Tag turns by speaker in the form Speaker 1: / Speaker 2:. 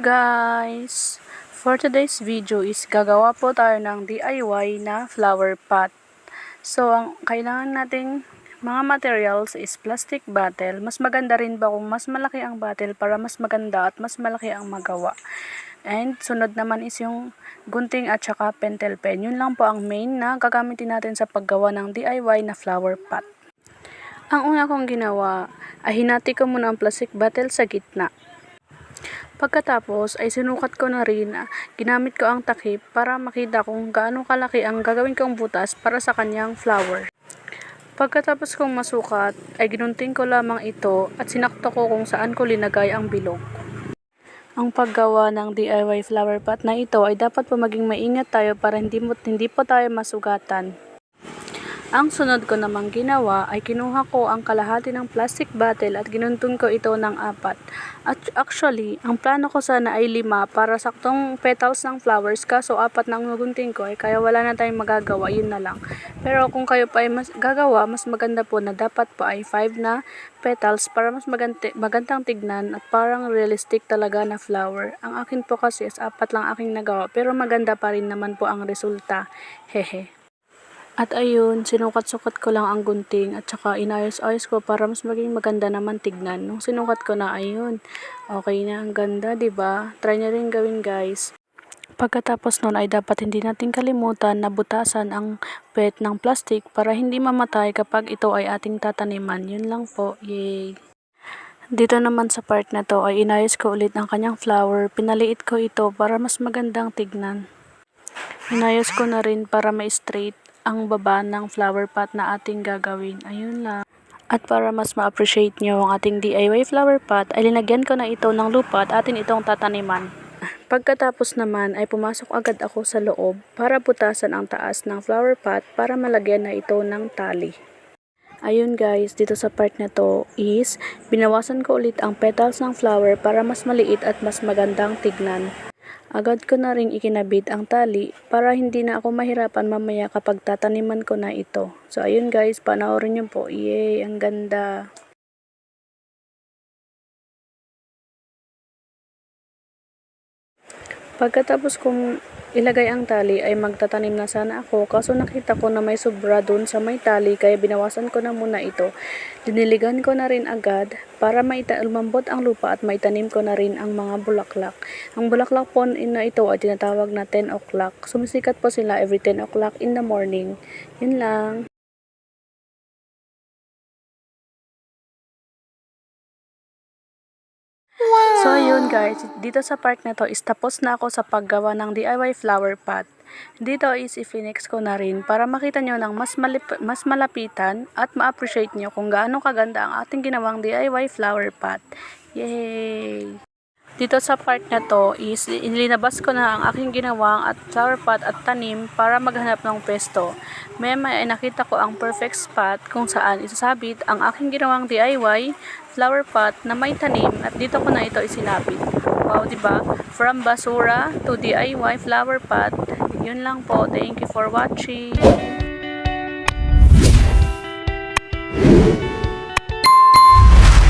Speaker 1: Guys, for today's video is gagawa po tayo ng DIY na flower pot. So, ang kailangan nating mga materials is plastic bottle. Mas maganda rin ba kung mas malaki ang bottle para mas maganda at mas malaki ang magawa. And sunod naman is yung gunting at saka pentel pen. Yun lang po ang main na gagamitin natin sa paggawa ng DIY na flower pot. Ang una kong ginawa ay hinati ko muna ang plastic bottle sa gitna. Pagkatapos ay sinukat ko na rin, ginamit ko ang takip para makita kung gaano kalaki ang gagawin kong butas para sa kanyang flower. Pagkatapos kong masukat ay ginunting ko lamang ito at sinakto ko kung saan ko linagay ang bilog. Ang paggawa ng DIY flower pot na ito ay dapat po maging maingat tayo para hindi po tayo masugatan. Ang sunod ko namang ginawa ay kinuha ko ang kalahati ng plastic bottle at ginuntun ko ito ng 4. At actually, ang plano ko sana ay 5 para saktong petals ng flowers, kaso 4 na ang nagunting ko ay kaya wala na tayong magagawa, yun na lang. Pero kung kayo pa ay mas gagawa, mas maganda po na dapat po ay 5 na petals para mas magandang tignan at parang realistic talaga na flower. Ang akin po kasi is 4 lang aking nagawa pero maganda pa rin naman po ang resulta. Hehe. At ayun, sinukat-sukat ko lang ang gunting at saka inayos-ayos ko para mas maging maganda naman tignan. Nung sinukat ko na, ayun, okay na, ang ganda, 'di ba? Try nyo rin gawin, guys. Pagkatapos nun ay dapat hindi natin kalimutan na butasan ang pet ng plastic para hindi mamatay kapag ito ay ating tataniman. Yun lang po, yay! Dito naman sa part na to ay inayos ko ulit ang kanyang flower. Pinaliit ko ito para mas magandang tignan. Inayos ko na rin para ma-straight ang baba ng flower pot na ating gagawin. Ayun lang. At para mas ma-appreciate nyo ang ating DIY flower pot, ay linagyan ko na ito ng lupa at atin itong tataniman. Pagkatapos naman ay pumasok agad ako sa loob para butasan ang taas ng flower pot para malagyan na ito ng tali. Ayun guys, dito sa part na to is binawasan ko ulit ang petals ng flower para mas maliit at mas magandang tignan. Agad ko na ring ikinabit ang tali para hindi na ako mahirapan mamaya kapag tataniman ko na ito. So ayun guys, panoorin nyo po. Yay, ang ganda! Pagkatapos kong ilagay ang tali ay magtatanim na sana ako, kaso nakita ko na may sobra dun sa may tali kaya binawasan ko na muna ito. Diniligan ko na rin agad para lumambot ang lupa at maitanim ko na rin ang mga bulaklak. Ang bulaklak po na ito ay tinatawag na 10 o'clock. Sumisikat po sila every 10 o'clock in the morning. Yun lang. So ayun guys, dito sa part na to is tapos na ako sa paggawa ng DIY flower pot. Dito is i-finish ko na rin para makita nyo ng mas malapitan at ma-appreciate nyo kung gaano kaganda ang ating ginawang DIY flower pot. Yay! Dito sa part na to is ilinabas ko na ang aking ginawang at flower pot at tanim para maghanap ng pwesto. May ay nakita ko ang perfect spot kung saan isasabit ang aking ginawang DIY flower pot na may tanim at dito ko na ito isinabit. Wow, diba? From basura to DIY flower pot. Yun lang po. Thank you for watching.